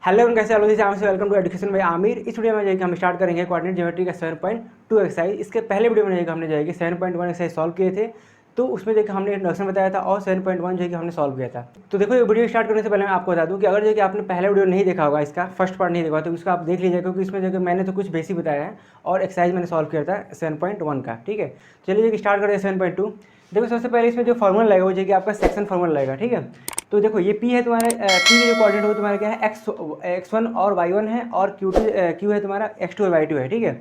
Hello everyone, कैसे hello से welcome to education by Aamir. इस वीडियो में जाएगी हम स्टार्ट करेंगे कोऑर्डिनेट ज्योमेट्री का 7.2 एक्सरसाइज। इसके पहले वीडियो में जाएगी हमने जाएगी 7.1 एक्सरसाइज सॉल्व किए थे, तो उसमें देखिए हमने इंट्रोडक्शन बताया था और 7.1 जो है कि हमने सॉल्व किया था। तो देखो ये वीडियो स्टार्ट करने से पहले मैं आपको बता दूं कि अगर जो कि आपने पहले वीडियो नहीं देखा होगा, इसका फर्स्ट पार्ट नहीं देखा तो उसका आप देख लीजिए, क्योंकि इसमें जो मैंने तो कुछ बेसिक बताया है और एक्सरसाइज मैंने सॉल्व किया था 7.1 का। ठीक है, चलिए स्टार्ट करते हैं 7.2। देखो सबसे पहले इसमें जो फॉर्मूला लगेगा वो जो कि आपका सेक्शन फॉर्मूला लगेगा। ठीक है, तो देखो ये पी है तुम्हारे, पी के जो कोऑर्डिनेट हो तुम्हारा क्या है, x1 और y1 है, और q है तुम्हारा x2 और y2 है। ठीक है,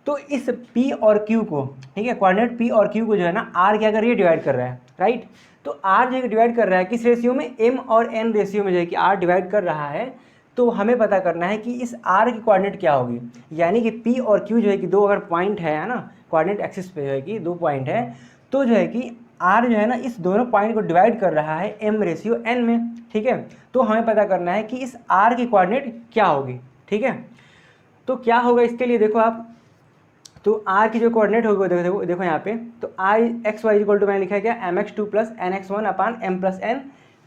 तो इस p और q को, ठीक है, कोऑर्डिनेट p और q को जो है ना r क्या कर रही है, डिवाइड कर रहा है, राइट। तो r जो है डिवाइड कर रहा है किस रेशियो में, m और n रेशियो में जो है कि r डिवाइड कर रहा है। तो हमें पता करना है कि इस r की कोऑर्डिनेट क्या होगी, यानी कि p और q जो है कि दो अगर पॉइंट है ना, कोऑर्डिनेट एक्सिस पे जो है कि दो पॉइंट है, तो जो है कि r जो है ना इस दोनों पॉइंट को डिवाइड कर रहा है m रेशियो n में। ठीक है, तो हमें पता करना है कि इस r की कोऑर्डिनेट क्या होगी। ठीक है, तो क्या होगा इसके लिए देखो आप, तो r की जो कोऑर्डिनेट होगी देखो देखो देखो यहाँ पे, तो आई एक्स वाई इक्वल टू मैंने लिखा है क्या, mx2 प्लस nx1 अपान m प्लस n,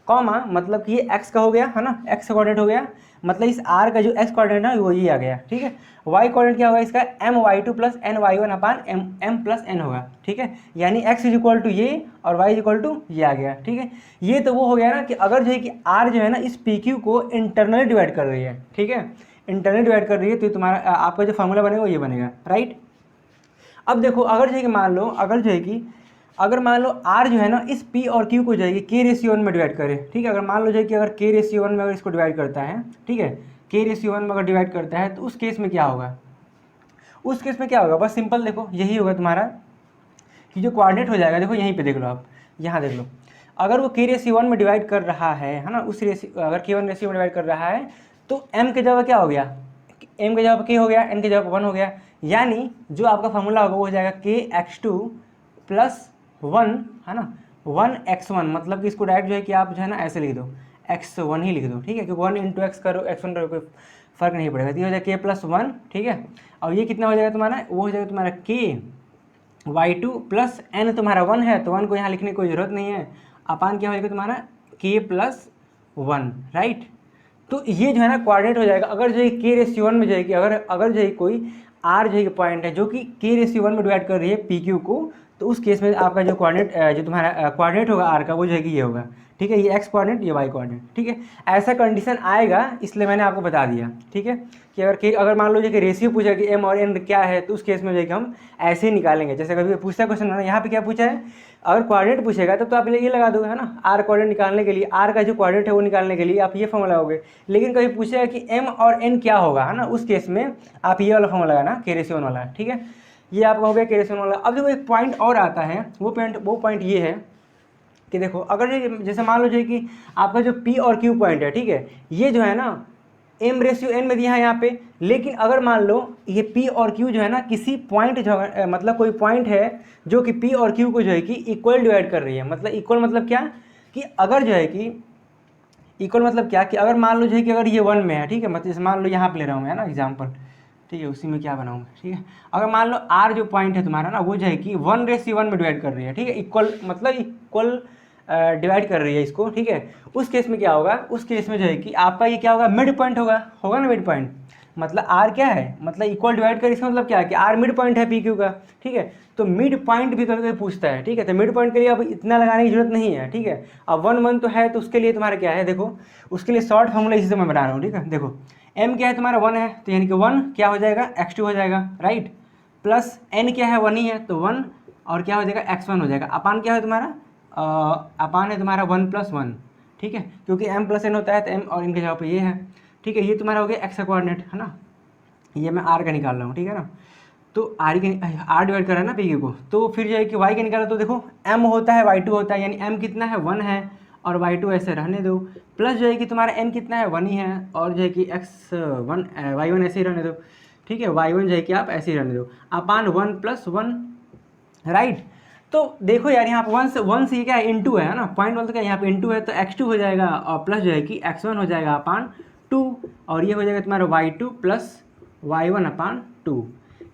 कॉमा मतलब कि ये x का हो गया है ना, x का कोऑर्डिनेट हो गया, मतलब इस r का जो x कोऑर्डिनेट है वो ये आ गया। ठीक है, y कोऑर्डिनेट क्या होगा इसका, my2 प्लस ny1 अपान m प्लस n होगा। ठीक है, यानी x इज इक्वल टू ये और y इज इक्वल टू ये आ गया। ठीक है, ये तो वो हो गया ना कि अगर जो है कि r जो है ना इस pq को इंटरनली डिवाइड कर रही है। ठीक है, इंटरनली डिवाइड कर रही है, तो तुम्हारा आपका जो फॉर्मूला बनेगा वो ये बनेगा, राइट। अब देखो अगर जो है कि मान लो, अगर मान लो r जो है ना इस p और q को जो है कि k रेशियो 1 में डिवाइड करे। ठीक है, अगर मान लो जो है कि अगर k रेशियो 1 में अगर इसको डिवाइड करता है, ठीक है, k रेशियो 1 में अगर डिवाइड करता है, तो उस केस में क्या होगा, उस केस में क्या होगा, बस सिंपल देखो यही होगा तुम्हारा कि जो कोऑर्डिनेट हो जाएगा, देखो यहीं पे देख लो आप, यहाँ देख लो, अगर वो k रेशियो 1 में डिवाइड कर रहा है ना, उस रेशियो अगर k1 रेशियो में डिवाइड कर रहा है, तो m के जगह क्या हो गया, m के जगह k हो गया, n के जगह 1 हो गया, यानी जो आपका फॉर्मूला होगा वो हो जाएगा kx2 प्लस 1 है ना, 1x1, मतलब कि इसको डायरेक्ट जो है कि आप जो है ना ऐसे लिख दो, x1 ही लिख दो। ठीक है, क्योंकि 1 इंटू एक्स करो, x1 करो, कोई फर्क नहीं पड़ेगा, तो ये हो जाएगा k प्लस 1। ठीक है, और ये कितना हो जाएगा तुम्हारा, वो हो जाएगा तुम्हारा k y2 प्लस n, तुम्हारा 1 है तो 1 को यहाँ लिखने की कोई ज़रूरत नहीं है, अपान क्या हो जाएगा तुम्हारा k प्लस 1, राइट। तो ये जो है ना कोऑर्डिनेट हो जाएगा। अगर जो है k रेशियो 1 में जो है कि अगर जो है कोई r जो है पॉइंट है जो कि k रेशियो 1 में डिवाइड कर रही है pq को, तो उस केस में आपका जो कोऑर्डिनेट जो तुम्हारा कोऑर्डिनेट होगा r का, वो जो है कि ये होगा। ठीक है, ये x कोऑर्डिनेट, ये y कोऑर्डिनेट। ठीक है, ऐसा कंडीशन आएगा, इसलिए मैंने आपको बता दिया। ठीक है, कि अगर मान लो कि रेशियो पूछा कि m और n क्या है, तो उस केस में जो है कि हम ऐसे ही निकालेंगे। जैसे कभी पूछता है क्वेश्चन है ना, यहाँ पे क्या पूछा है, अगर कोऑर्डिनेट पूछेगा तब तो आप ये लगा दोगे है ना, r कोऑर्डिनेट निकालने के लिए, r का जो कोऑर्डिनेट है वो निकालने के लिए आप ये फॉर्मूला लगाओगे। लेकिन कभी पूछेगा कि m और n क्या होगा है ना, उस केस में आप ये वाला फॉर्मूला लगाना, k रेशियो 1 वाला। ठीक है, ये आपका हो गया k रेशियो 1 वाला। अब देखो एक पॉइंट और आता है, वो पॉइंट ये है कि देखो अगर जैसे मान लो जो है कि आपका जो p और q पॉइंट है, ठीक है, ये जो है ना m रेशियो n में दिया है यहाँ पे, लेकिन अगर मान लो ये p और q जो है ना किसी पॉइंट जो मतलब कोई पॉइंट है जो कि p और q को जो है कि इक्वल डिवाइड कर रही है। मतलब इक्वल मतलब क्या, कि अगर जो है कि इक्वल मतलब क्या, कि अगर मान लो जो है कि अगर ये 1 में है, ठीक है, मतलब जैसे मान लो यहाँ पे ले रहा हूँ मैं ना एग्जाम्पल, ठीक है, उसी में क्या बनाऊंगा। ठीक है, अगर मान लो r जो पॉइंट है तुम्हारा ना, वो जो है कि 1 रेशियो 1 में डिवाइड कर रही है। ठीक है, इक्वल मतलब इक्वल डिवाइड कर रही है इसको। ठीक है, उस केस में क्या होगा, उस केस में जो है कि आपका ये क्या होगा, मिड पॉइंट होगा ना, मिड पॉइंट। मतलब r क्या है, मतलब इक्वल डिवाइड कर, इसका मतलब क्या है कि r मिड पॉइंट है pq का। ठीक है, तो मिड पॉइंट भी कभी कभी पूछता है। ठीक है, तो मिड पॉइंट के लिए अब इतना लगाने की जरूरत नहीं है। ठीक है, अब 1 1 तो है, तो उसके लिए तुम्हारा क्या है, देखो उसके लिए शॉर्ट फॉर्मूला इसी से मैं बना रहा हूँ। ठीक है, देखो m क्या है तुम्हारा 1 है, तो यानी कि 1 क्या हो जाएगा, x2 हो जाएगा, राइट, प्लस n क्या है 1 ही है, तो 1 और क्या हो जाएगा x1 हो जाएगा, अपान क्या है तुम्हारा, अपान है तुम्हारा 1 प्लस 1। ठीक है, क्योंकि m प्लस n होता है, तो m और n के जगह पे ये है। ठीक है, ये तुम्हारा हो गया x का कोऑर्डिनेट है ना, ये मैं r का निकाल रहा हूँ। ठीक है ना, तो r डिवाइड कर रहा है ना pq को, तो फिर जो है कि y का निकाला, तो देखो m होता है y2 होता है, यानी m कितना है 1 है, और y2 ऐसे रहने दो, प्लस जो है कि तुम्हारा n कितना है 1 ही है, और जो है कि y1 ऐसे ही रहने दो। ठीक है, y1 जो है कि आप ऐसे ही रहने दो, अपान 1 प्लस 1, राइट। तो देखो यार यहाँ पर 1 से ये क्या है, इंटू है ना, पॉइंट बोलते क्या, यहाँ पे इंटू है, तो x2 हो जाएगा, और प्लस जो है कि x1 हो जाएगा अपान 2, और ये हो जाएगा तुम्हारा y2 प्लस y1 अपान 2।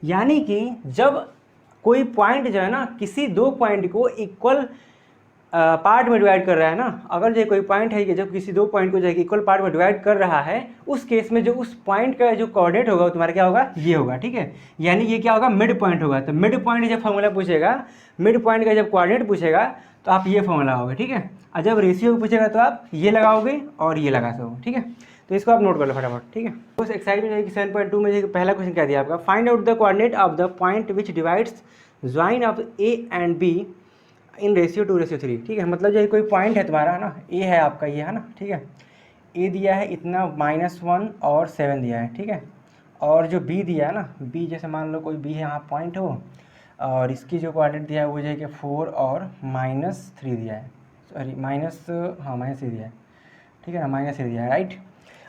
यानी कि जब कोई पॉइंट जो है ना किसी दो पॉइंट को इक्वल पार्ट में डिवाइड कर रहा है ना, अगर जो कोई पॉइंट है कि जब किसी दो पॉइंट को जो है इक्वल पार्ट में डिवाइड कर रहा है, उस केस में जो उस पॉइंट का जो कोऑर्डिनेट होगा वो तुम्हारा क्या होगा, ये होगा, ठीक है। यानी ये क्या होगा, मिड पॉइंट होगा। तो मिड पॉइंट जब फॉर्मूला पूछेगा, मिड पॉइंट का जब कोऑर्डिनेट पूछेगा तो आप ये फॉर्मूला होगा, ठीक है। और जब रेशियो पूछेगा तो आप ये लगाओगे और ये लगा सकोगे, ठीक है। तो इसको आप नोट कर लो फटाफट, ठीक है। उस एक्सरसाइज में जो है कि 7.2 में जो पहला क्वेश्चन क्या दिया आपका, find out the coordinate of the point which divides join of A and be in ratio 2:3, ठीक है। मतलब जो कोई पॉइंट है तुम्हारा ना, ए है आपका, ये है ना, ठीक है। ए दिया है इतना -1 और 7 दिया है, ठीक है। और जो बी दिया है ना, बी जैसे मान लो कोई बी है यहाँ पॉइंट हो, और इसकी जो कोऑर्डिनेट दिया है वो जो है कि 4 और -3 दिया है, सॉरी -3 दिया है, ठीक है ना, -3 दिया है, राइट।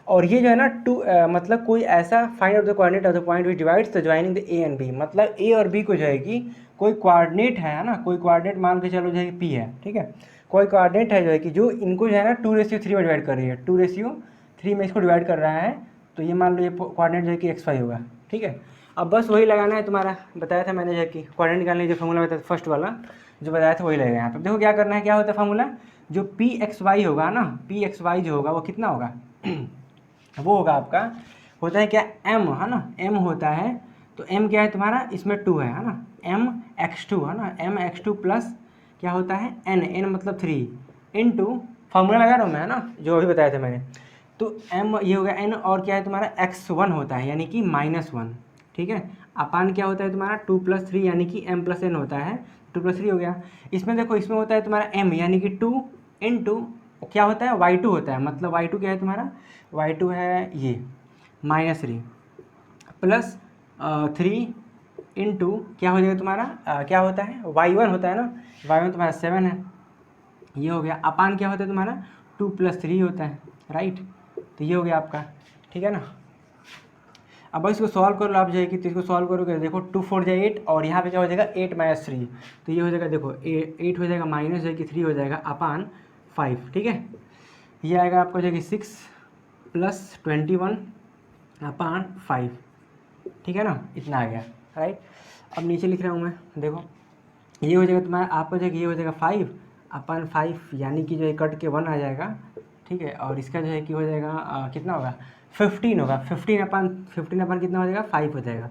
और ये जो है ना मतलब कोई ऐसा find out the coordinate of the point which divides the joining the A and B, मतलब ए और बी को जो है कि कोई कोऑर्डिनेट है ना, कोई कोऑर्डिनेट मान के चलो जो है पी है, ठीक है। कोई कोऑर्डिनेट है जो है कि जो इनको जो है ना 2:3 में डिवाइड कर रही है, 2:3 में इसको डिवाइड कर रहा है, तो ये मान लो ये कोऑर्डिनेट जो है कि xy होगा, ठीक है। अब बस वही लगाना है तुम्हारा, बताया था मैंने जो है कि कोऑर्डिनेट निकालने जो फॉर्मूला बताया था फर्स्ट वाला जो बताया था वही लगेगा यहाँ पर। देखो क्या करना है, क्या होता है फॉर्मूला, जो pxy होगा ना, pxy जो होगा वो कितना होगा वो होगा आपका, होता है क्या, m है ना, m होता है, तो m क्या है तुम्हारा, इसमें 2 है ना, mx2 है ना, mx2 प्लस क्या होता है n मतलब 3 इंटू फार्मूला लगा रहा हूँ मैं, है ना, जो अभी बताया था मैंने। तो m ये हो गया n, और क्या है तुम्हारा x1 होता है यानी कि -1, ठीक है। अपान क्या होता है तुम्हारा 2 + 3 यानी कि m + n होता है, 2 + 3 हो गया। इसमें देखो इसमें होता है तुम्हारा m यानी कि 2 इंटू क्या होता है y2 होता है, मतलब y2 क्या है तुम्हारा, y2 है ये -3 प्लस 3 इंटू क्या हो जाएगा तुम्हारा क्या होता है y1 होता है ना, y1 तुम्हारा 7 है, ये हो गया। अपान क्या होता है तुम्हारा 2 + 3 होता है, राइट। तो ये हो गया आपका, ठीक है ना। अब इसको सॉल्व कर लो आप जो है कि, तो इसको सॉल्व करोगे देखो 2 4 जाए 8, और यहाँ पे क्या हो जाएगा 8 - 3, तो ये हो जाएगा देखो 8 हो जाएगा माइनस जो है कि 3 हो जाएगा अपान 5, ठीक है। ये आएगा आपको जो है कि 6 + 21 अपान 5, ठीक है ना, इतना आ गया, राइट। अब नीचे लिख रहा हूँ मैं, देखो ये हो जाएगा तुम्हारा आपका जो है कि ये हो जाएगा 5 अपान 5 यानी कि जो है कट के 1 आ जाएगा, ठीक है। और इसका जो है कि हो जाएगा कितना होगा 15 होगा, 15 अपान कितना हो जाएगा 5 हो जाएगा,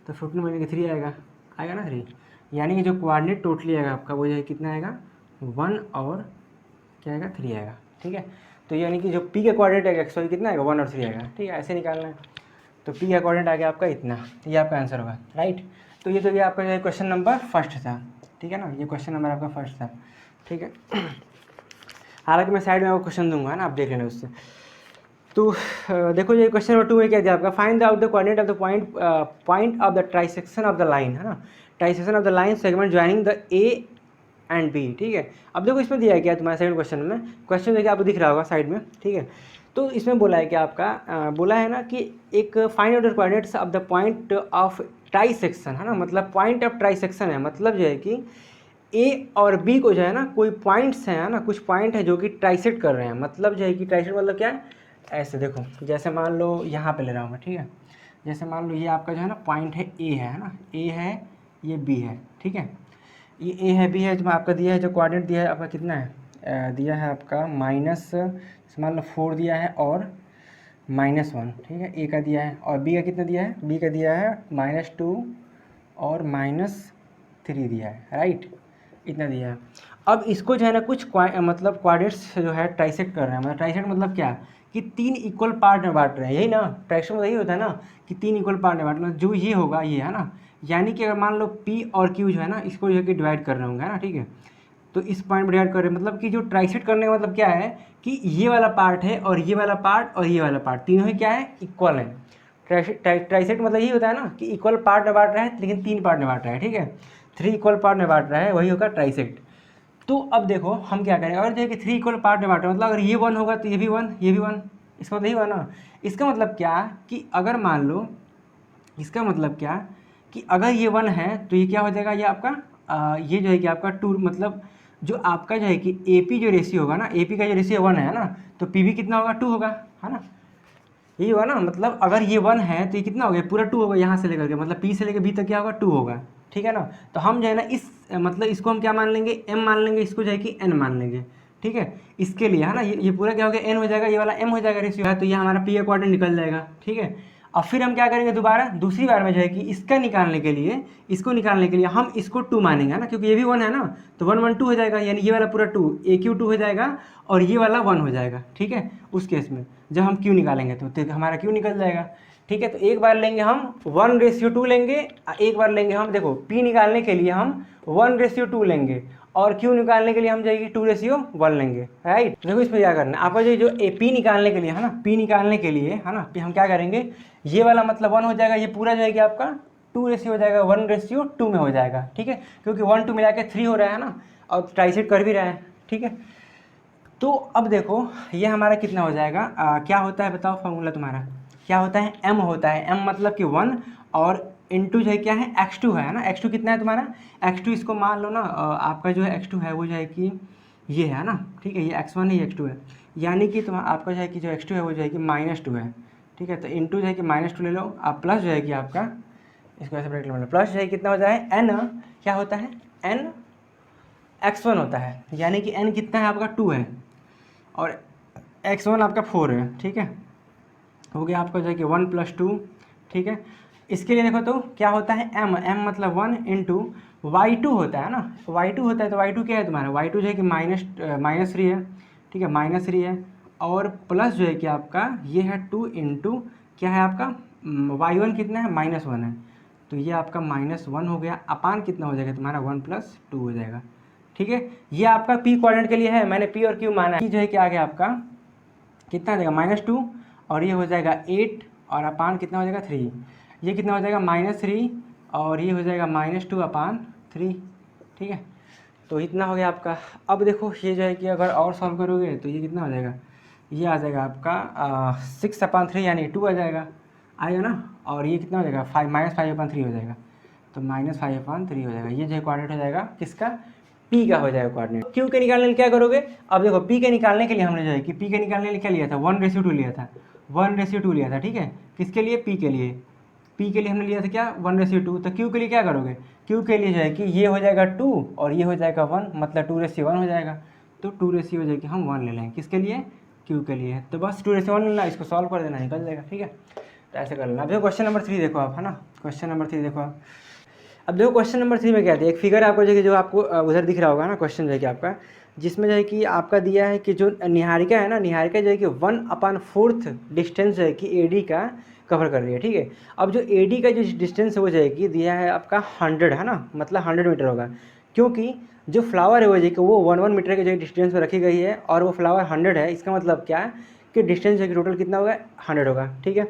तो 15 में 3 आएगा ना 3, यानी कि जो कोऑर्डिनेट टोटली आएगा आपका वो जो है कितना आएगा 1 और क्या आएगा 3 आएगा, ठीक है। तो यानी कि जो पी का कोऑर्डिनेट आएगा एक्स वाई कितना आएगा 1 और 3 आएगा, ठीक है, ऐसे निकालना है। तो पी का कोऑर्डिनेट आ गया आपका इतना, ये आपका आंसर होगा, राइट। तो ये तो ये आपका जो है क्वेश्चन नंबर फर्स्ट था, ठीक है ना, ये क्वेश्चन नंबर आपका फर्स्ट था, ठीक है। हालांकि मैं साइड में आपको क्वेश्चन दूंगा ना, आप देख लेना उससे। तो देखो ये क्वेश्चन नंबर 2 में क्या दिया आपका, find out the coordinate of the point of the trisection of the line, है ना, trisection of the line segment joining the A and B, ठीक है। अब देखो इसमें दिया है क्या तुम्हारे सेकंड क्वेश्चन में, क्वेश्चन देखिए आपको दिख रहा होगा साइड में, ठीक है। तो इसमें बोला है कि आपका बोला है ना कि एक find out the coordinates of the point of trisection, है ना, मतलब पॉइंट ऑफ ट्राइसेक्शन है, मतलब जो है कि ए और बी को जो है ना कोई पॉइंट्स हैं, है ना, कुछ पॉइंट है जो कि ट्राइसेक्ट कर रहे हैं, मतलब जो है कि ट्राइसेक्ट मतलब क्या है, ऐसे देखो जैसे मान लो यहाँ पे ले रहा हूँ मैं, ठीक है। जैसे मान लो ये आपका जो है ना पॉइंट है ए है ना, ए है, ये बी है, ठीक है। ये ए है बी है, जो आपका दिया है, जो कोऑर्डिनेट दिया है आपका कितना है, दिया है आपका माइनस मान लो 4 दिया है और -1, ठीक है, ए का दिया है। और बी का कितना दिया है, बी का दिया है -2 और -3 दिया है, राइट, इतना दिया है। अब इसको जो है ना कुछ मतलब कोऑर्डिनेट्स जो है ट्राइसेक्ट कर रहे हैं, मतलब ट्राइसेक्ट मतलब क्या कि 3 इक्वल पार्ट में बांट रहे हैं, यही ना ट्राइसेक्ट मतलब यही होता है ना कि 3 इक्वल पार्ट में बांट, मतलब जो ये होगा ये, है ना, यानी कि अगर मान लो P और Q जो है ना इसको जो है कि डिवाइड कर रहे होंगे, है ना, ठीक है। तो इस पॉइंट में डिवाइड कर रहे हैं, मतलब कि जो ट्राइसेक्ट करने का मतलब क्या है कि ये वाला पार्ट है और ये वाला पार्ट और ये वाला पार्ट तीनों ही क्या है, इक्वल है। ट्राइसेक्ट मतलब यही होता है ना कि इक्वल पार्ट में बांट रहा है लेकिन 3 पार्ट में बांट रहा है, ठीक है, 3 इक्वल पार्ट में बांट रहा है, वही होगा ट्राइसेक्ट। तो अब देखो हम क्या करेंगे, अगर जो है कि 3 इक्वल पार्ट में बांटे, मतलब अगर ये 1 होगा तो ये भी 1, ये भी 1, इसका मतलब यही हुआ ना। इसका मतलब क्या कि अगर मान लो, इसका मतलब क्या कि अगर ये 1 है तो ये क्या हो जाएगा, ये आपका ये जो है कि आपका 2, मतलब जो आपका जो है कि AP जो रेशियो होगा ना, AP का जो रेशियो 1 है ना, तो PB कितना होगा 2 होगा, है ना, यही होगा ना। मतलब अगर ये 1 है तो ये कितना हो गया पूरा 2 होगा, यहाँ से लेकर के मतलब P से लेकर B तक क्या होगा 2 होगा, ठीक है ना। तो हम जो है ना इस मतलब इसको हम क्या मान लेंगे, m मान लेंगे, इसको जो है कि n मान लेंगे, ठीक है। इसके लिए है ना, ये पूरा क्या हो गया, n हो जाएगा, ये वाला m हो जाएगा रेशियो है, तो ये हमारा p का क्वाड्रेंट निकल जाएगा, ठीक है। अब फिर हम क्या करेंगे, दोबारा दूसरी बार में जो है कि इसका निकालने के लिए, इसको निकालने के लिए हम इसको 2 मानेंगे, है ना, क्योंकि ये भी 1 है ना, तो 1 1 2 हो जाएगा, यानी ये वाला पूरा 2 AQ 2 हो जाएगा और ये वाला 1 हो जाएगा, ठीक है। उस केस में जब हम Q निकालेंगे तो हमारा Q निकल जाएगा, ठीक है। तो एक बार लेंगे हम 1:2 लेंगे, एक बार लेंगे हम, देखो P निकालने के लिए हम 1:2 लेंगे और Q निकालने के लिए हम जाएगी 2:1 लेंगे, राइट। देखो इसमें क्या करना है आपका, जो P निकालने के लिए है ना, P निकालने के लिए है ना, हम क्या करेंगे, ये वाला मतलब 1 हो जाएगा, ये पूरा जो है कि आपका 2 हो जाएगा, 1:2 में हो जाएगा, ठीक है, क्योंकि 1 2 मिला के 3 हो रहा है ना, और ट्राइसेट कर भी रहा है, ठीक है। तो अब देखो ये हमारा कितना हो जाएगा, क्या होता है बताओ फॉर्मूला तुम्हारा क्या होता है, m होता है, m मतलब कि 1 और इंटू जो है क्या है x2 है ना, x2 कितना है तुम्हारा, x2 इसको मान लो ना, आपका जो है x2 है वो जो है कि ये है ना, ठीक है, ये x1 है, ये x2 है, यानी कि तुम्हारा आपका जो है कि जो x2 है वो जो है कि -2 है, ठीक है। तो इंटू जो है कि -2 ले लो आप, प्लस जो है कि आपका, इसको ऐसे ब्रेक लो, प्लस जो है कितना हो जाए n, क्या होता है n x1 होता है, यानी कि n कितना है आपका 2 है और x1 आपका 4 है, ठीक है। हो गया आपका जो है कि 1 + 2, ठीक है। इसके लिए देखो तो क्या होता है m मतलब 1 इंटू y2 होता है ना, y2 होता है, तो y2 क्या है तुम्हारा, y2 जो है कि -3 है, ठीक है, -3 है, और प्लस जो है कि आपका ये है 2 इंटू क्या है आपका y1 कितना है -1 है, तो ये आपका -1 हो गया, अपान कितना हो जाएगा तुम्हारा 1 + 2 हो जाएगा, ठीक है। ये आपका p क्वाड्रेंट के लिए है, मैंने p और q माना है, जो है कि आ गया आपका कितना देगा -2 और ये हो जाएगा 8 और अपान कितना हो जाएगा 3, ये कितना हो जाएगा -3 और ये हो जाएगा -2/3, ठीक है। तो इतना हो गया आपका। अब देखो ये जो है कि अगर और सॉल्व करोगे तो ये कितना हो जाएगा, ये आ जाएगा आपका 6/3 यानी 2 आ जाएगा ना, और ये कितना हो जाएगा -5/3 हो जाएगा, तो -5/3 हो जाएगा, ये जो क्वाड्रेंट हो जाएगा किसका, P का हो जाएगा क्वाड्रेंट। Q के निकालने के लिए क्या करोगे, अब देखो P के निकालने के लिए हमने जो है कि P के निकालने के लिए क्या लिया था, 1:2 लिया था, 1:2 लिया था, ठीक है। किसके लिए, P के लिए, P के लिए हमने लिया था क्या 1:2, तो Q के लिए क्या करोगे, Q के लिए जो है कि ये हो जाएगा 2 और ये हो जाएगा 1, मतलब 2:1 हो जाएगा, तो 2:1 हो जाएगी, हम 1 ले लेंगे किसके लिए, Q के लिए, तो बस 2:1 लेना, इसको सॉल्व कर देना, निकल जाएगा, ठीक है। तो ऐसे कर लेना। अब देखो क्वेश्चन नंबर 3 देखो आप, है ना, क्वेश्चन नंबर 3 देखो आप। अब देखो क्वेश्चन नंबर 3 में क्या है, एक फिगर आपको जो आपको उधर दिख रहा होगा ना, क्वेश्चन जो है कि आपका, जिसमें जो है कि आपका दिया है कि जो निहारिका है ना, निहारिका जो है कि 1/4 डिस्टेंस जो है कि AD का कवर कर रही है, ठीक है। अब जो AD का जो डिस्टेंस है वो जो है कि दिया है आपका 100 है ना, मतलब 100 मीटर होगा, क्योंकि जो फ्लावर है वो जो है कि वो 1 मीटर के जो डिस्टेंस पर रखी गई है और वो फ्लावर 100 है, इसका मतलब क्या है कि डिस्टेंस जो है कि टोटल कितना होगा 100 होगा, ठीक है।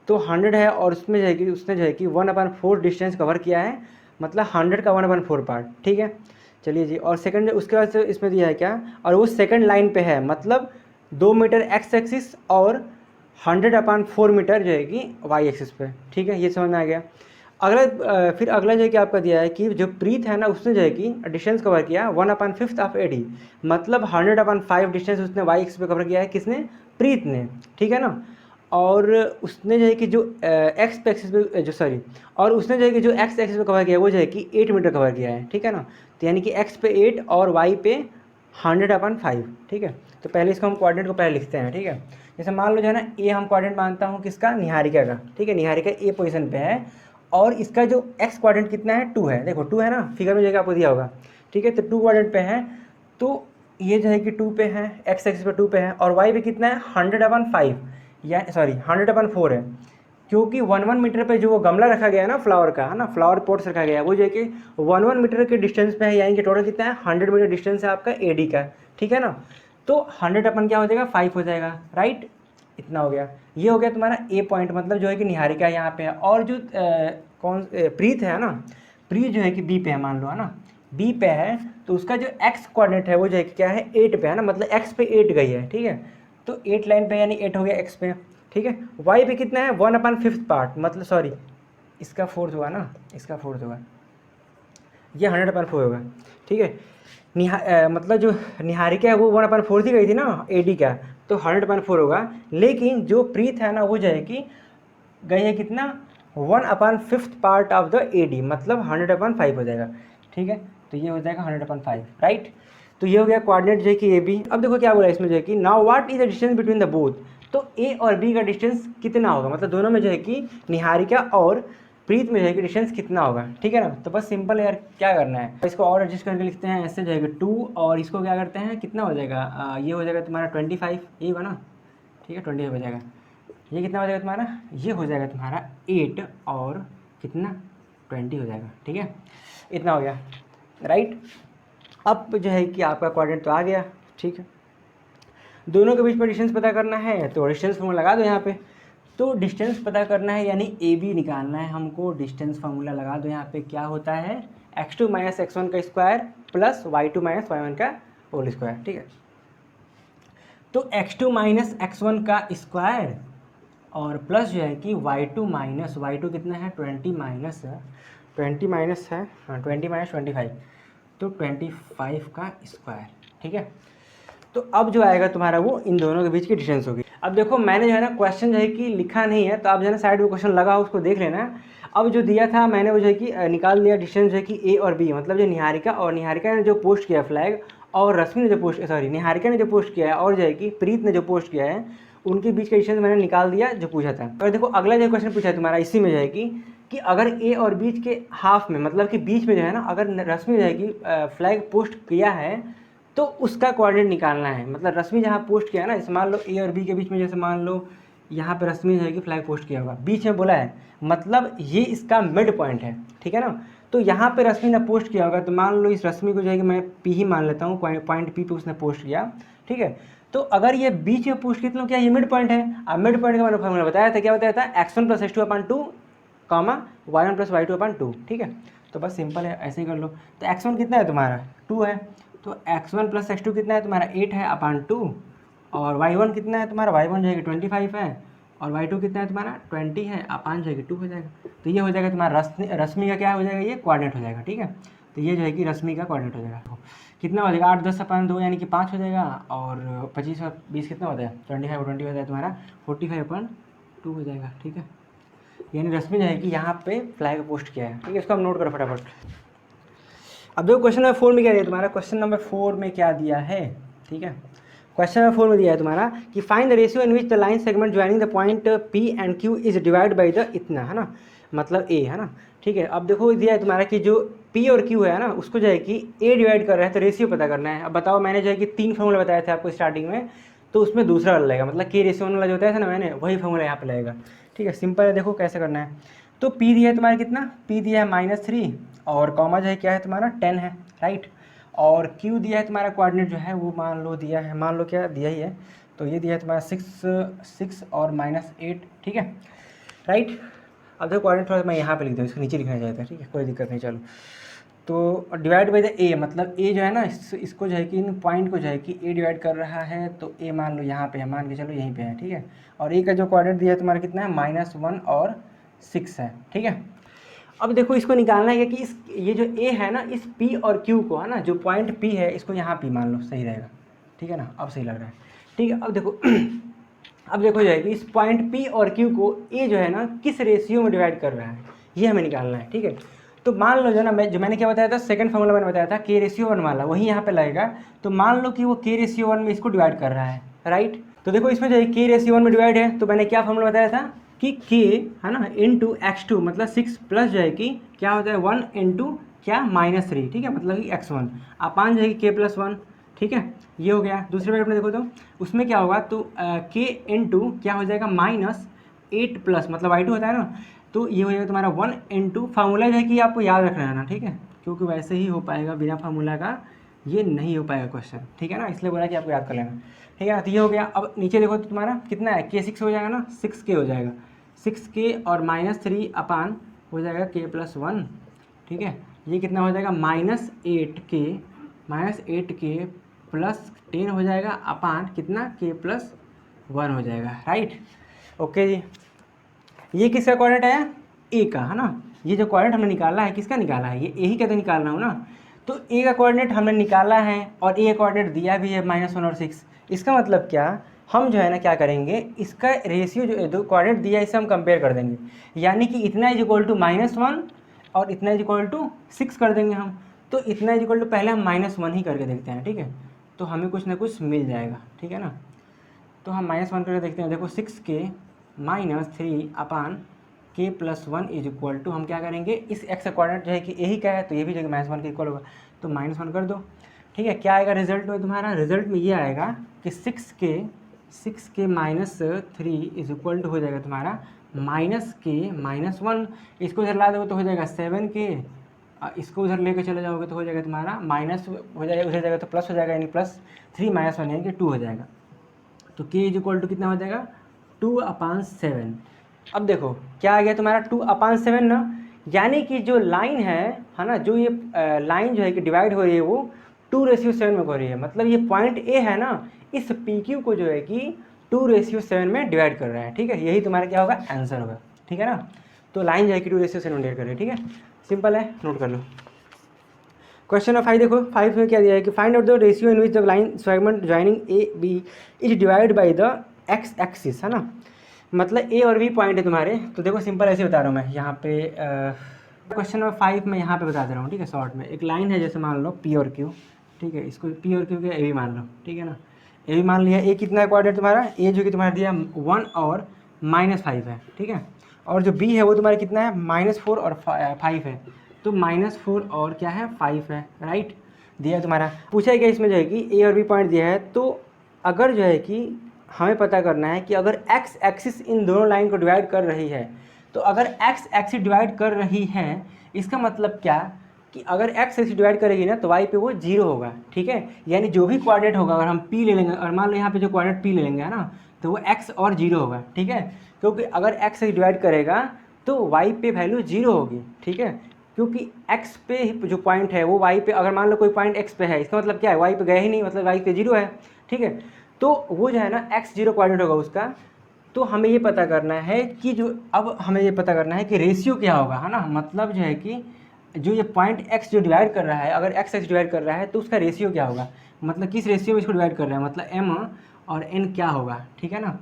तो 100 है और उसमें जो है कि उसने जो है कि 1/4 डिस्टेंस कवर किया है, मतलब 100 का 1/4 पार्ट, ठीक है। चलिए जी, और सेकंड उसके बाद से इसमें दिया है क्या, और वो सेकंड लाइन पे है, मतलब 2 मीटर x एक्सिस और 100/4 मीटर जो है कि y एक्सिस पे, ठीक है, ये समझ में आ गया। अगला फिर अगला जो है कि आपका दिया है कि जो प्रीत है ना, उसने जो है कि डिस्टेंस कवर किया 1/5 ऑफ AD, मतलब 100/5 डिस्टेंस उसने y एक्सिस पे कवर किया है, किसने, प्रीत ने, ठीक है ना। और उसने जो है कि जो एक्स एक्सिस पे जो सॉरी और उसने जो है कि जो एक्स एक्सिस पे कवर किया है वो जो है कि 8 मीटर कवर किया है, ठीक है ना। तो यानी कि एक्स पे 8 और वाई पे 100/5, ठीक है। तो पहले इसको हम कोऑर्डिनेट को पहले लिखते हैं, ठीक है। जैसे मान लो जो है ना, ए हम कोऑर्डिनेट मानता हूँ किसका, निहारिका का, ठीक है, निहारिका ए पोजीशन पे है और इसका जो एक्स कोऑर्डिनेट कितना है 2 है, देखो 2 है ना, फिगर में जगह आपको दिया होगा, ठीक है। तो 2 कोऑर्डिनेट पे है, तो ये जो है कि 2 पे है, एक्स एक्सिस पे 2 पे है, और वाई पे कितना है 100/5 या सॉरी 100/4 है, क्योंकि 1 मीटर पे जो वो गमला रखा गया है ना फ्लावर का, है ना, फ्लावर पॉट्स रखा गया है, वो जो है कि 1 मीटर के डिस्टेंस पे है, यानी कि टोटल कितना है 100 मीटर डिस्टेंस है आपका AD का, ठीक है ना। तो 100 अपन क्या हो जाएगा 5 हो जाएगा, राइट, इतना हो गया। ये हो गया तुम्हारा A पॉइंट, मतलब जो है कि निहारिका यहाँ पे है, और जो प्रीत है ना, प्रीत जो है कि B पे है, मान लो, है ना, B पे है, तो उसका जो x कोऑर्डिनेट है वो जो है कि क्या है 8 पे है ना, मतलब x पे 8 गई है, ठीक है। तो 8 लाइन पे यानी 8 हो गया x पे, ठीक है। y पे कितना है 1/5 पार्ट, मतलब सॉरी इसका 4th होगा ना, इसका 4th होगा, ये 100/4 होगा, ठीक है। मतलब जो निहारिका है वो 1/4 ही गई थी ना AD का, तो 100/4 होगा, लेकिन जो प्रीत है ना वो जो है कि गई है कितना 1/5 पार्ट ऑफ द AD, मतलब 100/5 हो जाएगा, ठीक है। तो ये हो जाएगा 100/5, राइट। तो ये हो गया कोऑर्डिनेट जो है कि ए बी। अब देखो क्या बोला इसमें जो है कि now what is the distance between the both, तो ए और बी का डिस्टेंस कितना होगा, मतलब दोनों में जो है कि निहारिका और प्रीत में जो है कि डिस्टेंस कितना होगा, ठीक है ना। तो बस सिंपल यार क्या करना है, इसको और एडजस्ट करके लिखते हैं, ऐसे जाएगा 2 और इसको क्या करते हैं, कितना हो जाएगा, ये हो जाएगा तुम्हारा 25, ये होगा ना, ठीक है 25 हो जाएगा। ये कितना हो जाएगा तुम्हारा, ये हो जाएगा तुम्हारा 8 और कितना 20 हो जाएगा, ठीक है, इतना हो गया, राइट। अब जो है कि आपका कोऑर्डिनेट तो आ गया, ठीक है। दोनों के बीच में डिस्टेंस पता करना है, तो डिस्टेंस फार्मूला लगा दो यहाँ पे। तो डिस्टेंस पता करना है यानी ए बी निकालना है हमको, डिस्टेंस फार्मूला लगा दो यहाँ पे। क्या होता है, x2 - x1 का स्क्वायर प्लस y2 - y1 का होल स्क्वायर, ठीक है। तो x2 - x1 का स्क्वायर और प्लस जो है कि y2 कितना है 20 माइनस है, हाँ 20 - 25, तो 25 का स्क्वायर, ठीक है। तो अब जो आएगा तुम्हारा वो इन दोनों के बीच की डिस्टेंस होगी। अब देखो मैंने जो है ना क्वेश्चन जो है कि लिखा नहीं है, तो आप जो है ना साइड में क्वेश्चन लगा उसको देख लेना। अब जो दिया था मैंने वो जो है कि निकाल लिया डिस्टेंस जो है कि ए और बी, मतलब जो निहारिका ने जो पोस्ट किया फ्लैग और रश्मि ने जो पोस्ट, सॉरी निहारिका ने जो पोस्ट किया है और जो है कि प्रीत ने जो पोस्ट किया है, उनके बीच का डिस्टेंस मैंने निकाल दिया जो पूछा था। और देखो अगला जो क्वेश्चन पूछा है तुम्हारा इसी में जो है कि अगर ए और बीच के हाफ में, मतलब कि बीच में जो है ना, अगर रश्मि जो है कि फ्लैग पोस्ट किया है तो उसका कोऑर्डिनेट निकालना है। मतलब रश्मि जहाँ पोस्ट किया है ना, जैसे मान लो ए और बी के बीच में, जैसे मान लो यहाँ पे रश्मि जो है कि फ्लैग पोस्ट किया होगा, बीच में बोला है, मतलब ये इसका मिड पॉइंट है, ठीक है ना। तो यहाँ पे रश्मि ने पोस्ट किया होगा, तो मान लो इस रश्मि को जो है कि मैं पी ही मान लेता हूँ, पॉइंट पी पे उसने पोस्ट किया, ठीक है। तो अगर ये बीच में पोस्ट किया तो क्या ये मिड पॉइंट है। अब मिड पॉइंट का मैंने फॉर्मूला बताया था, क्या बताया था, x1 + x2/2 y1 + y2/2, ठीक है। तो बस सिंपल है, ऐसे ही कर लो। तो x1 कितना है तुम्हारा 2 है, तो x1 + x2 कितना है तुम्हारा 8 है अपान 2, और y1 कितना है तुम्हारा, y1 जो है कि 25 है, और y2 कितना है तुम्हारा 20 है अपान जो है कि 2 हो जाएगा। तो ये हो जाएगा तुम्हारा रश्मि का क्या हो जाएगा, ये कोऑर्डिनेट हो जाएगा, ठीक है। तो ये जो है कि रश्मि का कोऑर्डिनेट हो जाएगा। कितना हो जाएगा 8 10 अपान 2 यानी कि 5 हो जाएगा, और 25 और 20 कितना होता है 25 और 20 हो जाएगा तुम्हारा 45/2 हो जाएगा, ठीक है। यानी रश्मि जो है कि यहाँ पे फ्लैग पोस्ट किया है, ठीक है। इसको हम नोट करो फटाफट। अब देखो क्वेश्चन नंबर 4 में क्या दिया तुम्हारा, क्वेश्चन नंबर 4 में क्या दिया है, ठीक है। क्वेश्चन नंबर 4 में दिया है तुम्हारा कि find the ratio in which the line segment joining the point P and Q is divide by the इतना, है ना, मतलब ए, है ना, ठीक है। अब देखो दिया है तुम्हारा कि जो पी और क्यू है ना, उसको जो है कि ए डिवाइड कर रहा है, तो रेशियो पता करना है। अब बताओ, मैंने जो है कि 3 फॉर्मूला बताया था आपको स्टार्टिंग में, तो उसमें दूसरा वाला लगेगा, मतलब के रेशियो वाला जो बताया था ना मैंने, वही फॉर्मूला यहाँ पे लगेगा, ठीक है। सिंपल है, देखो कैसे करना है। तो पी दिया है तुम्हारा कितना, पी दिया है -3 और कॉमा जो है क्या है तुम्हारा 10 है, राइट। और क्यू दिया है तुम्हारा कोऑर्डिनेट जो है वो मान लो दिया है, मान लो क्या दिया ही है, तो ये दिया है तुम्हारा 6 और -8, ठीक है, राइट। अब देखो कोऑर्डिनेट थोड़ा मैं यहाँ पे लिख दूँ, इसको नीचे लिखना चाहता है, ठीक है, कोई दिक्कत नहीं। चलो, तो डिवाइड बाई द ए, मतलब ए जो है ना, इसको जो है कि इन पॉइंट को जो है कि ए डिवाइड कर रहा है, तो ए मान लो यहाँ पे है, मान के चलो यहीं पे है, ठीक है। और ए का जो कोऑर्डिनेट दिया है तुम्हारा कितना है -1 और 6 है, ठीक है। अब देखो इसको निकालना है कि इस ये जो ए है ना, इस पी और क्यू को, है ना, जो पॉइंट पी है इसको यहाँ पी मान लो, सही रहेगा, ठीक है ना। अब सही लग रहा है, ठीक है। अब देखो अब देखो जो है कि इस पॉइंट पी और क्यू को ए जो है ना किस रेशियो में डिवाइड कर रहा है, ये हमें निकालना है, ठीक है। तो मान लो जो ना, मैंने क्या बताया था, सेकंड फॉर्मूला मैंने बताया था k/1 वाला, वही यहाँ पे लगेगा। तो मान लो कि वो k/1 में इसको डिवाइड कर रहा है, राइट। तो देखो इसमें जो है k/1 में डिवाइड है, तो मैंने क्या फॉर्मूला बताया था कि k, है ना, इंटू x2, मतलब 6 प्लस जो है कि क्या होता है 1 इंटू क्या -3, ठीक है, मतलब कि x1 अपान जो है कि k+1, ठीक है। ये हो गया। दूसरे ब्रैकेट में देखो तो उसमें क्या होगा, तो k इंटू क्या हो जाएगा -8 प्लस, मतलब y2 होता है ना, तो ये हो जाएगा तुम्हारा 1 इंटू, फार्मूला जो है कि आपको याद रखना है ना, ठीक है, क्योंकि वैसे ही हो पाएगा, बिना फार्मूला का ये नहीं हो पाएगा क्वेश्चन, ठीक है ना, इसलिए बोला कि आपको याद कर लेना, ठीक है ना। तो ये हो गया। अब नीचे देखो तो तुम्हारा कितना है, k6 हो जाएगा ना, 6k हो जाएगा, 6k और -3 अपान हो जाएगा k+1, ठीक है। ये कितना हो जाएगा -8k प्लस 10 हो जाएगा अपान कितना k+1 हो जाएगा, राइट। ओके जी, ये किसका कोऑर्डिनेट है, ए का, है ना। ये जो कोऑर्डिनेट हमने निकाला है, किसका निकाला है, ये ए ही का तो निकाल रहा हूँ ना। तो ए का कोऑर्डिनेट हमने निकाला है और ए का कोऑर्डिनेट दिया भी है -1 और 6। इसका मतलब क्या, हम जो है ना क्या करेंगे, इसका रेशियो जो कोऑर्डिनेट दिया है इसे हम कंपेयर कर देंगे, यानी कि इतना इज इक्वल टू -1 और इतना इज इक्वल टू 6 कर देंगे हम। तो इतना इक्वल टू पहले हम -1 ही करके देखते हैं, ठीक है, तो हमें कुछ ना कुछ मिल जाएगा, ठीक है ना। तो हम -1 करके देखते हैं। देखो 6k - 3/k+1 is equal to, हम क्या करेंगे, इस x का कोऑर्डिनेट जो है कि यही का है, तो ये भी जो है -1 के इक्वल होगा, तो -1 कर दो, ठीक है। क्या आएगा रिजल्ट में तुम्हारा, रिजल्ट में ये आएगा कि 6k -3 इज इक्वल टू हो जाएगा तुम्हारा -k-1, इसको इधर ला दोगे तो हो जाएगा 7k, इसको उधर लेके चले जाओगे तो हो जाएगा तुम्हारा माइनस हो जाएगा, उधर जाएगा तो प्लस हो जाएगा, यानी +3 - 1 यानी कि 2 हो जाएगा। तो k इज इक्वल टू कितना हो जाएगा 2/7। अब देखो क्या आ गया तुम्हारा 2/7 ना, यानी कि जो लाइन है ना, जो ये लाइन जो है कि डिवाइड हो रही है वो 2:7 में हो रही है। मतलब ये पॉइंट ए है ना, इस PQ को जो है कि 2:7 में डिवाइड कर रहा है, ठीक है। यही तुम्हारा क्या होगा, आंसर होगा, ठीक है ना। तो लाइन जो है कि 2:7 में डिवाइड कर रही है, ठीक है, सिंपल है, नोट कर लो। क्वेश्चन नंबर 5 देखो, 5 में क्या दिया है कि find out the ratio in which the line segment joining A B is divide by the X axis, है ना। मतलब ए और बी पॉइंट है तुम्हारे, तो देखो सिंपल ऐसे बता रहा हूँ मैं यहाँ पे। क्वेश्चन नंबर 5 में यहाँ पे बता दे रहा हूँ, ठीक है, शॉर्ट में। एक लाइन है जैसे मान लो P और Q, ठीक है, इसको P और Q के ए बी मान लो, ठीक है ना। ए बी मान लिया, ए कितना है कोऑर्डिनेट तुम्हारा, ए जो कि तुम्हारा दिया 1 और -5 है, ठीक है, और जो बी है वो तुम्हारा कितना है -4 और 5 है, तो -4 और क्या है 5 है, राइट, दिया तुम्हारा। पूछा है क्या इसमें जो है कि ए और बी पॉइंट दिया है, तो अगर जो है कि हमें पता करना है कि अगर एक्स एक्सिस इन दोनों लाइन को डिवाइड कर रही है, तो अगर एक्स एक्सिस डिवाइड कर रही है, इसका मतलब क्या कि अगर एक्स एक्सिस डिवाइड करेगी ना तो वाई पे वो 0 होगा, ठीक है। यानी जो भी कोऑर्डिनेट होगा, अगर हम पी ले लेंगे और मान लो यहाँ पे जो कोऑर्डिनेट पी ले लेंगे, है ना, तो वो एक्स और 0 होगा, ठीक है, क्योंकि अगर एक्स एक्सिस डिवाइड करेगा तो वाई पे वैल्यू 0 होगी, ठीक है, क्योंकि एक्स पे जो पॉइंट है वो वाई पे, अगर मान लो कोई पॉइंट एक्स पे है, इसका मतलब क्या है, वाई पे गया ही नहीं, मतलब वाई पे 0 है, ठीक है। तो वो जो है ना x0 कोऑर्डिनेट होगा उसका। तो हमें ये पता करना है कि जो, अब हमें ये पता करना है कि रेशियो क्या होगा, है ना, मतलब जो है कि जो ये पॉइंट x जो डिवाइड कर रहा है, अगर x डिवाइड कर रहा है तो उसका रेशियो क्या होगा, मतलब किस रेशियो में इसको डिवाइड कर रहा है, मतलब m और n क्या होगा, ठीक है ना।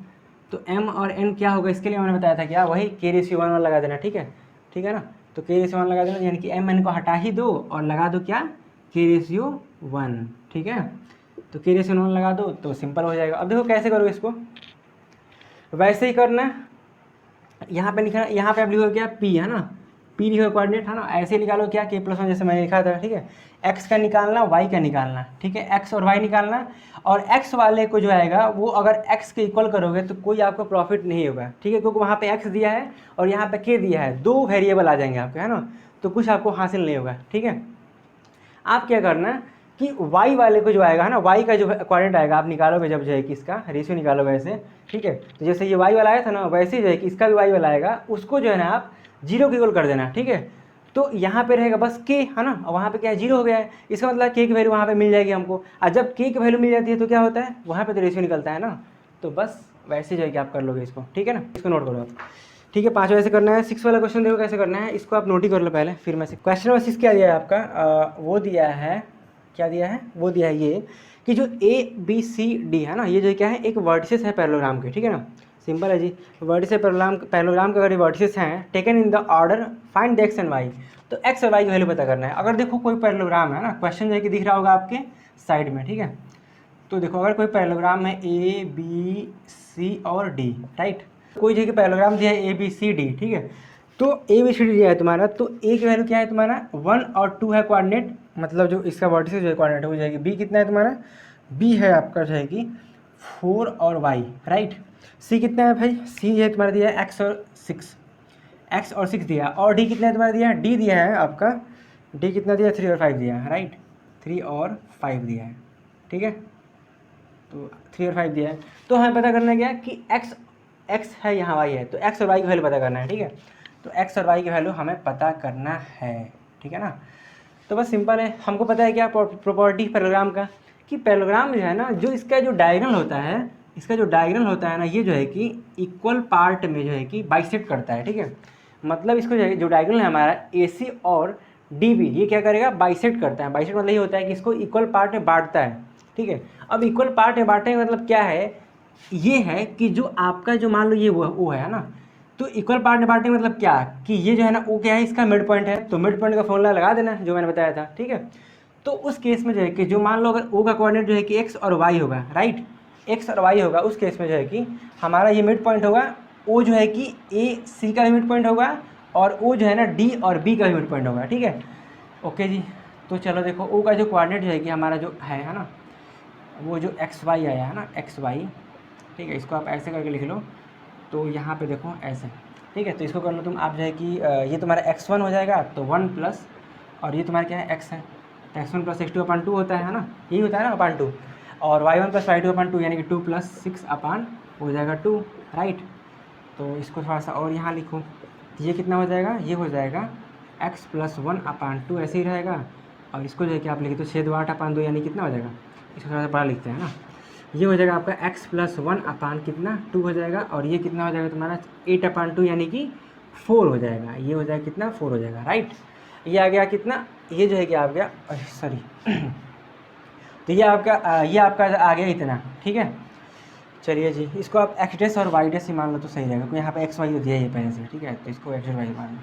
तो m और n क्या होगा, इसके लिए मैंने बताया था क्या, वही k/1 लगा देना, ठीक है, ठीक है ना। तो k/1 लगा देना, यानी कि m n को हटा ही दो और लगा दो क्या, k/1, ठीक है। तो k/1 लगा दो तो सिंपल हो जाएगा। अब देखो कैसे करोगे इसको, वैसे ही करना, यहाँ पे लिखना, यहाँ पे आप लिखो क्या p, है ना, p लिखो कोऑर्डिनेट, है ना, ऐसे निकालो क्या k+1 जैसे मैंने लिखा था, ठीक है। x का निकालना, y का निकालना, ठीक है, x और y निकालना, और x वाले को जो आएगा वो अगर x के इक्वल करोगे तो कोई आपको प्रॉफिट नहीं होगा, ठीक है, क्योंकि वहाँ पे x दिया है और यहाँ पे k दिया है, 2 वेरिएबल आ जाएंगे आपके, है ना, तो कुछ आपको हासिल नहीं होगा, ठीक है। आप क्या करना कि y वाले को जो आएगा, है ना, y का जो कोऑर्डिनेट आएगा आप निकालोगे जब जो है कि इसका रेशियो निकालोगे ऐसे, ठीक है। तो जैसे ये y वाला आया था ना, वैसे ही जो है कि इसका भी y वाला आएगा, उसको जो है ना आप 0 के इक्वल कर देना, ठीक है। तो यहाँ पे रहेगा बस k, है ना, और वहाँ पे क्या है 0 हो गया है, इसका मतलब k की वैल्यू वहाँ पे मिल जाएगी हमको। और जब k की वैल्यू मिल जाती है तो क्या होता है, वहाँ पे तो रेशियो निकलता है ना, तो बस वैसे जो है कि आप कर लोगे इसको, ठीक है ना, इसको नोट करो आप, ठीक है। 5 वैसे करना है। 6 वाला क्वेश्चन देखो कैसे करना है, इसको आप नोट ही कर लो पहले, फिर मैं क्वेश्चन नंबर 6 क्या दिया है आपका, वो दिया है, क्या दिया है, वो दिया है ये कि जो ABCD है ना, ये जो क्या है एक वर्टिसेस है पैरेललोग्राम के, ठीक है ना, सिंपल है जी। वर्टिसेस पैरेललोग्राम के अगर वर्टिसेस हैं taken in the order find the X and Y, तो एक्स और वाई की वैल्यू पता करना है। अगर देखो कोई पैरेललोग्राम है ना, क्वेश्चन जो है कि दिख रहा होगा आपके साइड में, ठीक है, तो देखो अगर कोई पैरेललोग्राम है ABC और D, राइट, कोई जो है कि पैरेललोग्राम दिया है ABCD, ठीक है, तो ABCD दिया है तुम्हारा, तो A की वैल्यू क्या है तुम्हारा 1 और 2 है कोऑर्डिनेट, मतलब जो इसका वर्टिसेस जो है कोऑर्डिनेट हो जाएगी। B कितना है तुम्हारा, B है आपका जो है कि 4 और y, राइट। C कितना है भाई, C है तुम्हारा दिया है x और 6 दिया, और D कितना है तुम्हारा दिया है, D दिया है आपका, D कितना दिया है 3 और 5 दिया है, राइट, 3 और 5 दिया है, ठीक है, तो 3 और 5 दिया है। तो हमें पता करना क्या कि x है यहाँ y है, तो x और y की वैल्यू पता करना है, ठीक है, तो x और y की वैल्यू हमें पता करना है, ठीक है ना। तो बस सिंपल है, हमको पता है क्या प्रॉपर्टी पैरेललोग्राम का, कि पैरेललोग्राम जो है ना, जो इसका जो डायगोनल होता है, इसका जो डायगोनल होता है ना, ये जो है कि इक्वल पार्ट में जो है कि बाइसेक्ट करता है, ठीक है, मतलब इसको जो डायगोनल है हमारा AC और DB, ये क्या करेगा, बाइसेक्ट करता है। बाइसेक्ट मतलब ये होता है कि इसको इक्वल पार्ट में बांटता है, ठीक है। अब इक्वल पार्ट में बांटने का मतलब क्या है, ये है कि जो आपका जो मान लो ये वो है ना, तो इक्वल पार्ट में बांटने का मतलब क्या कि ये जो है ना वो क्या है, इसका मिड पॉइंट है, तो मिड पॉइंट का फॉर्मूला लगा देना जो मैंने बताया था, ठीक है। तो उस केस में जो है कि जो मान लो अगर ओ का कोऑर्डिनेट जो है कि एक्स और वाई होगा, राइट, एक्स और वाई होगा, उस केस में जो है कि हमारा ये मिड पॉइंट होगा, ओ जो है कि ए सी का भी मिड पॉइंट होगा और ओ जो है ना डी और बी का भी मिड पॉइंट होगा, ठीक है। ओके जी, तो चलो देखो ओ का जो कोऑर्डिनेट जो है कि हमारा जो है ना, वो जो एक्स वाई आया है ना, एक्स वाई, ठीक है, इसको आप ऐसे करके लिख लो, तो यहाँ पे देखो ऐसे, ठीक है। तो इसको कर लो तुम, आप जो है कि ये तुम्हारा x1 हो जाएगा, तो 1 प्लस, और ये तुम्हारा क्या है x है, तो x1 प्लस x2/2 होता है ना, यही होता है ना अपान 2, और y1 प्लस y2/2 यानी कि 2 प्लस 6 अपान हो जाएगा 2, राइट। तो इसको थोड़ा सा और यहाँ लिखो, ये कितना हो जाएगा, ये हो जाएगा x प्लस 1/2 ऐसे ही रहेगा, और इसको जो है कि आप लिखे तो 6/8/2 यानी कितना हो जाएगा, इसको थोड़ा सा बड़ा लिखते हैं ना, ये हो जाएगा आपका x प्लस 1 अपान कितना 2 हो जाएगा, और ये कितना हो जाएगा तुम्हारा 8/2 यानी कि 4 हो जाएगा, ये हो जाएगा कितना 4 हो जाएगा, राइट। ये आ गया कितना, ये जो है कि आ गया, सॉरी तो ये आपका आ गया इतना, ठीक है। चलिए जी, इसको आप एक्स डेस और वाई डेस ही मान लो तो सही रहेगा, क्योंकि यहाँ पे एक्स वाई तो दिया ही पहले से, ठीक है, तो इसको एक्स वाई मान लो।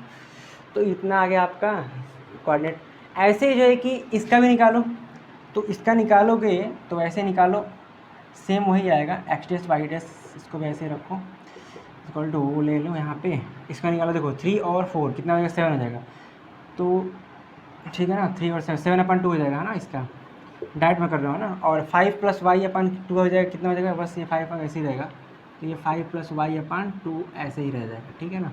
तो इतना आ गया आपका कोऑर्डिनेट। ऐसे ही जो है कि इसका भी निकालो, तो इसका निकालोगे तो ऐसे निकालो, सेम वही आएगा, एक्स डेस वाई डेस, इसको भी ऐसे रखो, इक्वल टू वो ले लो यहाँ पे, इसका निकालो, देखो 3 और 4 कितना हो जाएगा, 7 हो जाएगा, तो ठीक है ना, 3 और 7/2 हो जाएगा ना, इसका डायरेक्ट में कर रहा हूँ ना, और 5 प्लस y/2 हो जाएगा, कितना हो जाएगा, बस ये 5 ऐसे ही रहेगा, तो ये 5 प्लस y/2 ऐसे ही रह जाएगा, ठीक है ना।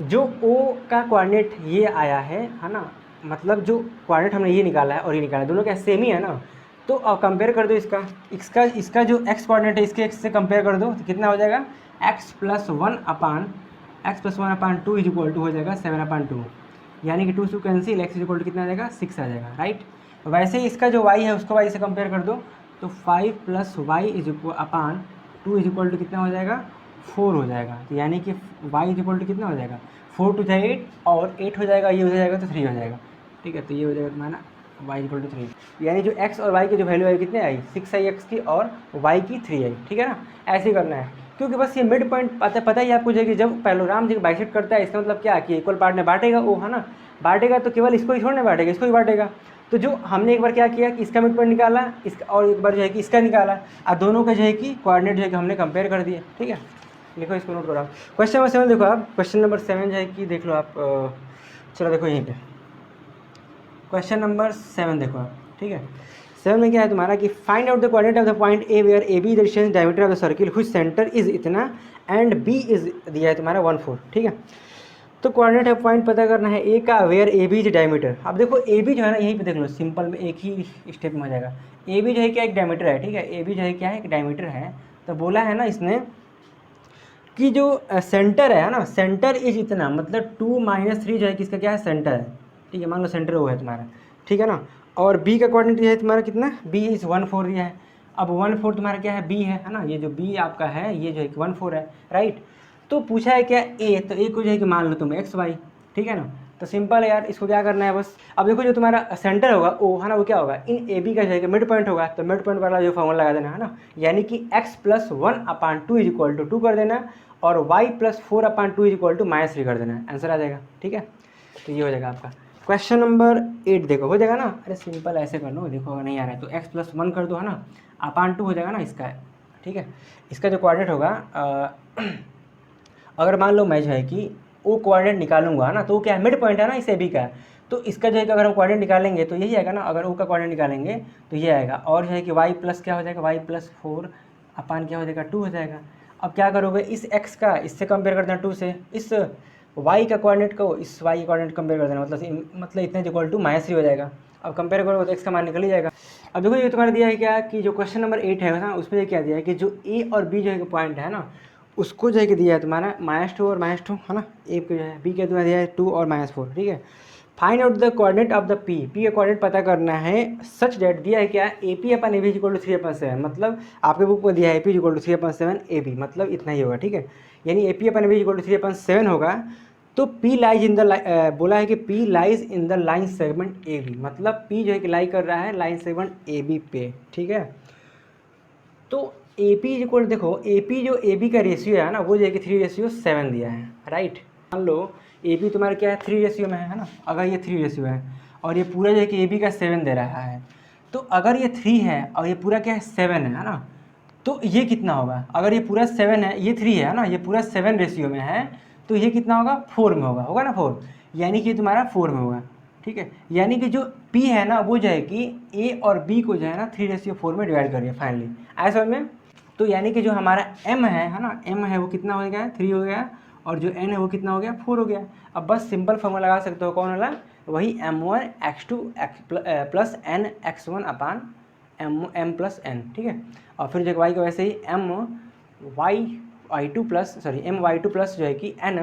जो O का कोऑर्डिनेट ये आया है ना, मतलब जो कोऑर्डिनेट हमने ये निकाला है और ये निकाला है, दोनों क्या सेम ही है ना, तो अब कंपेयर कर दो इसका जो x कोऑर्डिनेट है इसके x से कंपेयर कर दो, तो कितना हो जाएगा, x plus 1/2 is equal to हो जाएगा 7/2, यानी कि 2 से cancel, x is equal to कितना आ जाएगा 6 आ जाएगा, राइट। वैसे ही इसका जो y है उसको y से कंपेयर कर दो, तो 5 plus y is equal upon 2 is equal to कितना हो जाएगा 4 हो जाएगा, तो यानी कि y इज इक्वल टू कितना हो जाएगा 4 टू 8 और 8 हो जाएगा, ये हो जाएगा तो 3 हो जाएगा, ठीक है। तो ये हो जाएगा तुम्हारा y इक्वल टू 3, यानी जो x और y की जो वैल्यू आई कितने आई 6 आई x की और y की 3 आई, ठीक है ना। ऐसे ही करना है, क्योंकि बस ये मिड पॉइंट पता ही आपको, जो कि जब पैरेललोग्राम जी बाइसेक्ट करता है इसका मतलब क्या कि इक्वल पार्ट में बांटेगा वो, है ना, बांटेगा तो केवल इसको ही छोड़ने बांटेगा, इसको ही बांटेगा। तो जो हमने एक बार क्या किया कि इसका मिड पॉइंट निकाला, इसका, और एक बार जो है कि इसका निकाला, और दोनों का जो है कि कोऑर्डिनेट जो है कि हमने कंपेयर कर दिए, ठीक है। लिखो, इसको नोट करो आप। क्वेश्चन नंबर 7 देखो आप, क्वेश्चन नंबर 7 जो है कि देख लो आप, चलो देखो यहीं पे क्वेश्चन नंबर 7 देखो आप, ठीक है। 7 में क्या है तुम्हारा कि find out the coordinate of the point A where A B the distance diameter of the circle which centre is इतना एंड बी इज दिया है तुम्हारा 1/4, ठीक है। तो कोऑर्डिनेट ऑफ पॉइंट पता करना है ए का where A B is diameter. अब देखो ए बी जो है ना, यहीं पे देख लो, सिंपल में एक ही स्टेप में हो जाएगा। ए बी जो है क्या, एक डायमीटर है, ठीक है, ए बी जो है क्या है, एक डायमीटर है। तो बोला है ना इसने कि जो सेंटर है ना, सेंटर इज इतना, मतलब 2 - 3 जो है कि इसका क्या है, सेंटर है, ठीक है, मान लो सेंटर वो है तुम्हारा, ठीक है ना। और बी का कोऑर्डिनेट है तुम्हारा कितना, बी इज 1/4 दिया है। अब 1/4 तुम्हारा क्या है, बी है ना, ये जो बी आपका है ये जो है कि 1/4 है, राइट। तो पूछा है क्या ए, तो ए को जो है कि मान लो तुम एक्स वाई, ठीक है ना। तो सिंपल है यार, इसको क्या करना है बस। अब देखो जो तुम्हारा सेंटर होगा ओ, है ना, वो क्या होगा, इन ए बी का जो है कि मिड पॉइंट होगा, तो मिड पॉइंट वाला जो फॉर्मूला लगा देना, है ना, यानी कि x plus 1/2 is equal to 2 कर देना, और y plus 4/2 is equal to -3 कर देना, आंसर आ जाएगा, ठीक है। तो ये हो जाएगा आपका क्वेश्चन नंबर 8 देखो, हो जाएगा ना। अरे सिंपल ऐसे कर लो, देखो अगर नहीं आ रहा है तो x प्लस 1 कर दो, है ना, अपान 2 हो जाएगा ना इसका, ठीक है। इसका जो कोऑर्डिनेट होगा अगर मान लो मैं जो है कि वो कोऑर्डिनेट निकालूंगा ना, तो वो क्या है, मिड पॉइंट है ना इस ए बी का, तो इसका जो है कि अगर हम कोऑर्डिनेट निकालेंगे तो यही आएगा ना, अगर ओ का कोऑर्डिनेट निकालेंगे तो ये आएगा, और जो है कि y प्लस क्या हो जाएगा, y प्लस 4 अपान क्या हो जाएगा 2 हो जाएगा। अब क्या करोगे, इस x का इससे कंपेयर कर देना 2 से, इस y का कोऑर्डिनेट को इस y का कोऑर्डिनेट कंपेयर कर देना, मतलब इतने इक्वल टू -3 हो जाएगा। अब कंपेयर करोगे तो x का मान निकल ही जाएगा। अब देखो ये तुम्हारा दिया है क्या कि जो क्वेश्चन नंबर 8 है ना, उसमें क्या दिया है कि जो a और b जो है पॉइंट है ना, उसको जो है कि दिया है तुम्हारा -2 और -2, है ना, ए को जो है, बी के तुम्हारा दिया है 2 और -4, ठीक है। Find out the coordinate of the P, P का कोऑर्डिनेट पता करना है, सच डेट दिया है क्या, A P upon A B equal to 3/7, मतलब आपके बुक में दिया है A P equal to 3/7 A B, मतलब इतना ही होगा, ठीक है, यानी A P upon A B equal to 3/7 होगा। तो पी लाइज इन द, बोला है कि P lies in the line segment A B, मतलब पी जो है कि लाई कर रहा है लाइन सेगमेंट ए बी पे, ठीक है। तो ए पी इक्वल, देखो ए पी जो ए बी का रेशियो है ना वो जो है कि 3:7 दिया है, राइट। मान लो ए पी तुम्हारा क्या है 3 रेशियो में है ना, अगर ये 3 रेशियो है और ये पूरा जो है कि ए बी का 7 दे रहा है, तो अगर ये 3 है और ये पूरा क्या है 7 है ना, तो ये कितना होगा, अगर ये पूरा 7 है, ये 3 है ना, ये पूरा 7 रेशियो में है, तो ये कितना होगा 4 में होगा ना 4, यानी कि तुम्हारा 4 में होगा, ठीक है। यानी कि जो P है ना वो जो है कि A और B को जो है ना 3:4 में डिवाइड करिए फाइनली, आया समझ में। तो यानी कि जो हमारा M है ना, M है वो कितना हो गया 3 हो गया, और जो N है वो कितना हो गया 4 हो गया। अब बस सिंपल फॉर्मूला लगा सकते हो, कौन वाला, वही m1x2 प्लस n x1 अपान m प्लस n, ठीक है। और फिर जो y का वैसे ही m y2 प्लस जो है कि n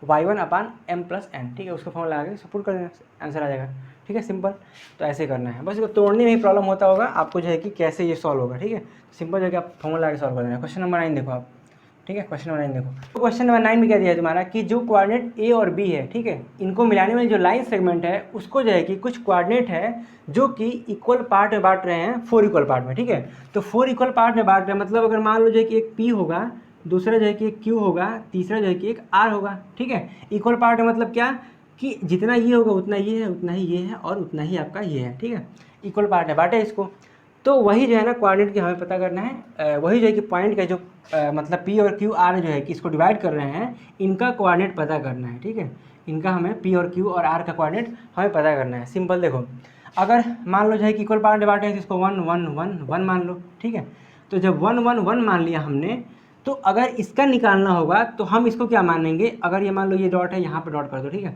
y1 अपान m प्लस n, ठीक है। उसको फॉर्मूला लगा के सपोर्ट कर देना, आंसर आ जाएगा, ठीक है। सिंपल, तो ऐसे करना है, बस इसको तोड़ने में ही प्रॉब्लम होता होगा आपको जो है कि कैसे ये सॉल्व होगा, ठीक है। सिंपल जो है कि आप फॉर्मूला लगा के सॉल्व कर देना। क्वेश्चन नंबर 9 देखो आप, ठीक है। क्वेश्चन नंबर 9 देखो, तो क्वेश्चन नंबर 9 में क्या दिया है तुम्हारा कि जो कोऑर्डिनेट ए और बी है, ठीक है, इनको मिलाने वाली जो लाइन सेगमेंट है उसको जो है कि कुछ कोऑर्डिनेट है जो कि इक्वल पार्ट में बांट रहे हैं, 4 इक्वल पार्ट में, ठीक है। तो 4 इक्वल पार्ट में बांट रहे हैं, मतलब अगर मान लो जो है कि एक पी होगा, दूसरा जो है कि एक क्यू होगा, तीसरा जो है कि एक आर होगा, ठीक है। इक्वल पार्ट में मतलब क्या कि जितना ये होगा उतना ये है, उतना ही ये है और उतना ही आपका ये है, ठीक है। इक्वल पार्ट है, बांटे इसको। तो वही जो है ना कोऑर्डिनेट की हमें पता करना है, वही जो है कि पॉइंट का जो मतलब पी और क्यू आर जो है कि इसको डिवाइड कर रहे हैं, इनका कोऑर्डिनेट पता करना है, ठीक है। इनका हमें पी और क्यू और आर का कोऑर्डिनेट हमें पता करना है। सिंपल देखो, अगर मान लो जो है कि इक्वल पार्ट डिवाइड है तो इसको 1 1 1 1 मान लो, ठीक है। तो जब 1 1 1 मान लिया हमने, तो अगर इसका निकालना होगा तो हम इसको क्या मानेंगे, अगर ये मान लो ये डॉट है, यहाँ पर डॉट कर दो, ठीक है।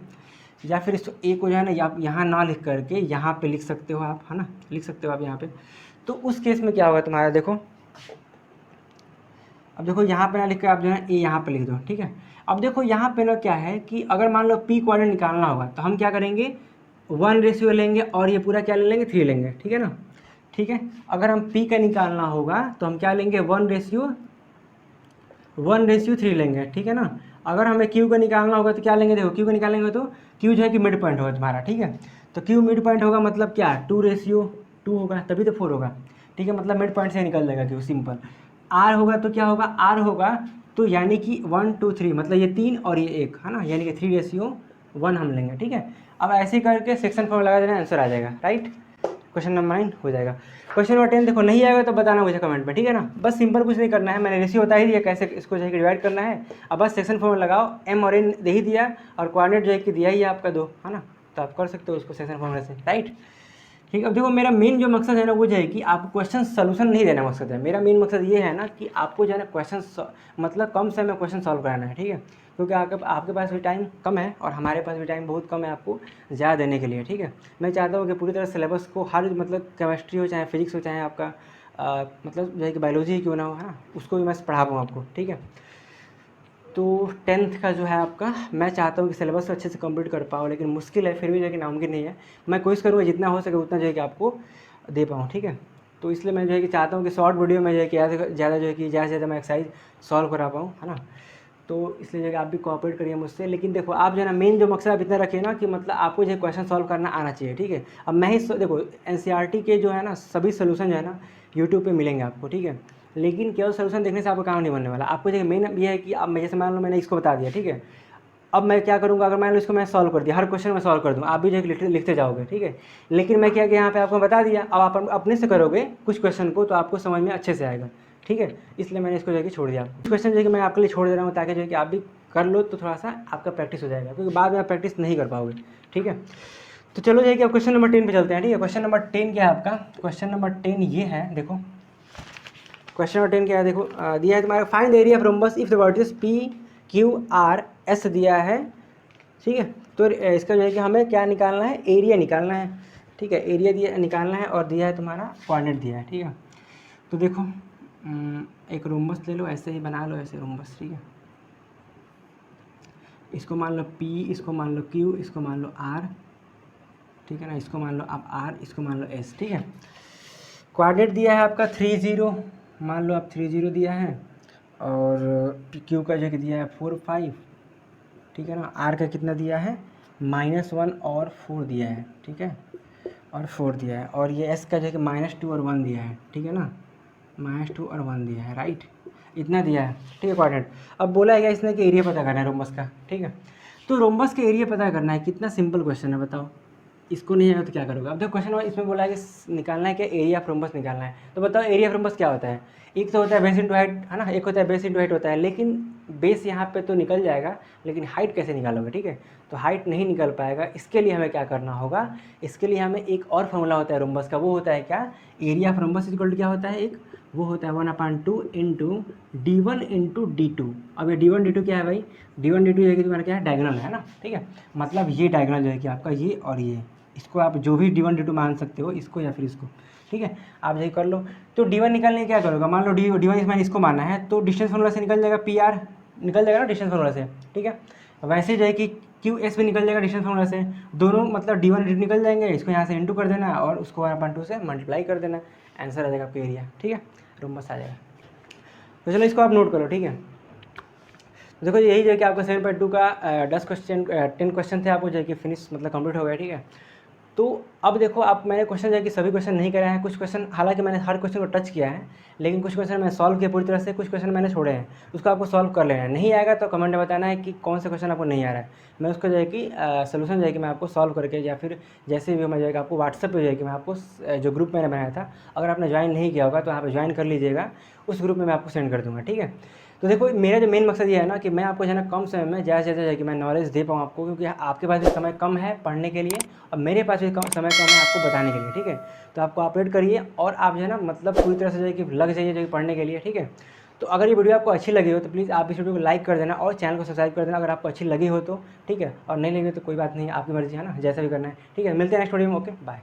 या फिर इसको ए को जो है ना यहाँ ना लिख करके यहाँ पे लिख सकते हो आप, है ना, लिख सकते हो आप यहाँ पे। तो उस केस में क्या होगा तुम्हारा, देखो अब देखो यहाँ पे ना लिख कर आप जो है ए यहाँ पे लिख दो, ठीक है। अब देखो यहाँ पे ना क्या है कि अगर मान लो पी कोऑर्डिनेट निकालना होगा तो हम क्या करेंगे 1 रेशियो लेंगे और ये पूरा क्या ले लेंगे 3 लेंगे, ठीक है ना, ठीक है। अगर हम पी का निकालना होगा तो हम क्या लेंगे 1 रेशियो 3 लेंगे, ठीक है ना। अगर हमें क्यू का निकालना होगा तो क्या लेंगे, देखो क्यू का निकालेंगे तो क्यू जो है कि मिड पॉइंट होगा तुम्हारा, ठीक है। तो क्यू मिड पॉइंट होगा मतलब क्या 2:2 होगा, तभी तो 4 होगा, ठीक है। मतलब मिड पॉइंट से निकल जाएगा क्यू, सिंपल। आर होगा तो क्या होगा, आर होगा तो यानी कि 1 2 3, मतलब ये 3 और ये 1 है ना, यानी कि 3:1 हम लेंगे, ठीक है। अब ऐसे करके सेक्शन फॉर्म लगा देना, आंसर आ जाएगा, राइट। क्वेश्चन नंबर 9 हो जाएगा। क्वेश्चन नंबर 10 देखो, नहीं आएगा तो बताना मुझे कमेंट में, ठीक है ना। बस सिंपल कुछ नहीं करना है, मैंने रेशियो बता ही दिया कैसे इसको जो है कि डिवाइड करना है। अब बस सेक्शन फॉर्म लगाओ, एम और एन दे ही दिया और कोऑर्डिनेट जो है कि दिया ही है आपका 2, है ना, तो आप कर सकते हो उसको सेक्शन फॉर्मूला से, राइट। ठीक। अब देखो मेरा मेन जो मकसद है ना वो जो है कि आपको क्वेश्चन सोल्यूशन नहीं देना मकसद है, मेरा मेन मकसद ये है ना कि आपको जो है ना क्वेश्चन मतलब कम समय में क्वेश्चन सॉल्व कराना है, ठीक है। क्योंकि आपके पास भी टाइम कम है और हमारे पास भी टाइम बहुत कम है आपको ज़्यादा देने के लिए, ठीक है। मैं चाहता हूँ कि पूरी तरह सिलेबस को हर मतलब केमिस्ट्री हो चाहे फिजिक्स हो चाहे आपका मतलब जो है कि बायोलॉजी क्यों ना हो, है ना, उसको भी मैं पढ़ा पाऊँ आपको, ठीक है। तो 10th का जो है आपका मैं चाहता हूँ कि सिलेबस अच्छे से कंप्लीट कर पाऊँ, लेकिन मुश्किल है, फिर भी जो है कि नामुमकिन नहीं है। मैं कोशिश करूँगा जितना हो सके उतना जो है कि आपको दे पाऊँ, ठीक है। तो इसलिए मैं जो है कि चाहता हूँ कि शॉर्ट वीडियो में जो है कि ज़्यादा जो है कि ज़्यादा से ज़्यादा मैं एक्सरसाइज सॉल्व करा पाऊँ, है ना। तो इसलिए जो है कि आप भी कोऑपरेट करिए मुझसे। लेकिन देखो आप जो है ना मेन जो मकसद आप इतना रखिए ना कि मतलब आपको जो है क्वेश्चन सॉल्व करना आना चाहिए, ठीक है। अब मैं ही देखो NCERT के जो है ना सभी सोल्यूशन जो है ना यूट्यूब पे मिलेंगे आपको, ठीक है। लेकिन केवल सोल्यूशन देखने से आपका काम नहीं बनने वाला। आपको जो मेन ये है कि अब मैं जैसे मान लो मैंने इसको बता दिया, ठीक है। अब मैं क्या करूँगा, अगर मान लो इसको मैं सॉल्व कर दिया, हर क्वेश्चन में सॉल्व कर दूँ, आप भी जो है लिखते जाओगे, ठीक है। लेकिन मैं क्या कि यहाँ पे आपको बता दिया, अब आप अपने से करोगे कुछ क्वेश्चन को तो आपको समझ में अच्छे से आएगा, ठीक है। इसलिए मैंने इसको जो है कि छोड़ दिया। कुछ क्वेश्चन जो है कि मैं आपके लिए छोड़ दे रहा हूँ ताकि जो है कि आप भी कर लो तो थोड़ा सा आपका प्रैक्टिस हो जाएगा, क्योंकि बाद में आप प्रैक्टिस नहीं कर पाओगे, ठीक है। तो चलो जो है कि अब क्वेश्चन नंबर 10 पे चलते हैं, ठीक है। क्वेश्चन नंबर 10 क्या है आपका, क्वेश्चन नंबर 10 ये है, देखो क्वेश्चन नंबर 10 क्या है, देखो दिया है तुम्हारा find the area of rhombus if the vertices P Q R S दिया है, ठीक है। तो इसका जो है कि हमें क्या निकालना है, एरिया निकालना है, ठीक है। एरिया दिया निकालना है और दिया है तुम्हारा कोऑर्डिनेट दिया है, ठीक है। तो देखो एक रोम्बस ले लो, ऐसे ही बना लो, ऐसे रोम्बस, ठीक है। इसको मान लो P, इसको मान लो Q, इसको मान लो R, ठीक है ना। इसको मान लो आप R, इसको मान लो S, ठीक है। कोऑर्डिनेट दिया है आपका 3 0, मान लो आप 3 0 दिया है, और Q का जो कि दिया है 4 5, ठीक है ना। R का कितना दिया है -1 और 4 दिया है, ठीक है, और 4 दिया है, और ये S का जो कि -2 और 1 दिया है, ठीक है ना। -2 और 1 दिया है, राइट, इतना दिया है, ठीक है कोऑर्डिनेट। अब बोला है क्या इसने कि एरिया पता करना है रोम्बस का, ठीक है। तो रोम्बस का एरिया पता करना है, कितना सिंपल क्वेश्चन है बताओ। इसको नहीं आएगा तो क्या करोगे। अब देखो क्वेश्चन इसमें बोला है कि निकालना है क्या, एरिया ऑफ रोम्बस निकालना है। तो बताओ एरिया ऑफ रोम्बस क्या होता है। एक तो होता है बेस इंटू हाइट, है ना, एक होता है बेस इंटू हाइट होता है, लेकिन बेस यहाँ पे तो निकल जाएगा, लेकिन हाइट कैसे निकालोगे, ठीक है। तो हाइट नहीं निकल पाएगा, इसके लिए हमें क्या करना होगा, इसके लिए हमें एक और फॉर्मूला होता है रोम्बस का, वो होता है क्या, area of rhombus equal to क्या होता है, एक वो होता है 1/2 इंटू D1 इंटू D2। अब ये D1 D2 क्या है भाई, D1 D2 ये कि तुम्हारा क्या है, डायगोनल है ना, ठीक है। मतलब ये डायगोनल जो है कि आपका ये और ये, इसको आप जो भी D1 D2 मान सकते हो, इसको या फिर इसको, ठीक है। आप यही कर लो। तो D1 निकालने क्या करोगे, मान लो D1 मैंने इसको मानना है, तो डिस्टेंस फार्मूला से निकल जाएगा, PR निकल जाएगा ना डिस्टेंस फार्मूला से, ठीक है। वैसे जो है कि QS भी निकल जाएगा डिस्टेंस फार्मूला से, दोनों मतलब D1 D2 निकल जाएंगे, इसको यहाँ से इंटू कर देना है और उसको 1/2 से मल्टीप्लाई कर देना, आंसर आ जाएगा आपका एरिया, ठीक है, रोम्बस आ जाएगा। तो चलो इसको आप नोट करो, ठीक है। तो देखो यही जो है कि आपका 7.2 का 10 क्वेश्चन थे, आपको जो है कि फिनिश मतलब कंप्लीट हो गया, ठीक है। तो अब देखो आप, मैंने क्वेश्चन जो है कि सभी क्वेश्चन नहीं करे हैं, कुछ क्वेश्चन हालांकि मैंने हर क्वेश्चन को टच किया है, लेकिन कुछ क्वेश्चन मैंने सॉल्व किया पूरी तरह से, कुछ क्वेश्चन मैंने छोड़े हैं, उसको आपको सॉल्व कर लेना है। नहीं आएगा तो कमेंट में बताना है कि कौन से क्वेश्चन आपको नहीं आ रहा है, मैं उसको जो है कि सोल्यूशन जो है कि मैं आपको सॉल्व करके, या फिर जैसे भी मैं जो है कि आपको व्हाट्सएप पर जो है कि मैं आपको जो ग्रुप मैंने बनाया था, अगर आपने ज्वाइन नहीं किया होगा तो यहाँ पर ज्वाइन कर लीजिएगा, उस ग्रुप में मैं आपको सेंड कर दूँगा, ठीक है। तो देखो मेरा जो मेन मकसद ये है ना कि मैं आपको जो है ना कम समय में ज़्यादा से ज़्यादा कि मैं नॉलेज दे पाऊँ आपको, क्योंकि आपके पास भी समय कम है पढ़ने के लिए और मेरे पास भी समय कम है आपको बताने के लिए, ठीक है। तो आपको अपडेट करिए और आप जो है ना मतलब पूरी तरह से जो है कि लग जाइए जो है पढ़ने के लिए, ठीक है। तो अगर ये वीडियो आपको अच्छी लगी हो तो प्लीज़ आप इस वीडियो को लाइक कर देना और चैनल को सब्सक्राइब कर देना अगर आपको अच्छी लगी हो तो, ठीक है। और नहीं लगी तो कोई बात नहीं, आपकी मर्ज़ी है ना, जैसा भी करना है, ठीक है। मिलते हैं नेक्स्ट वीडियो में, ओके बाय।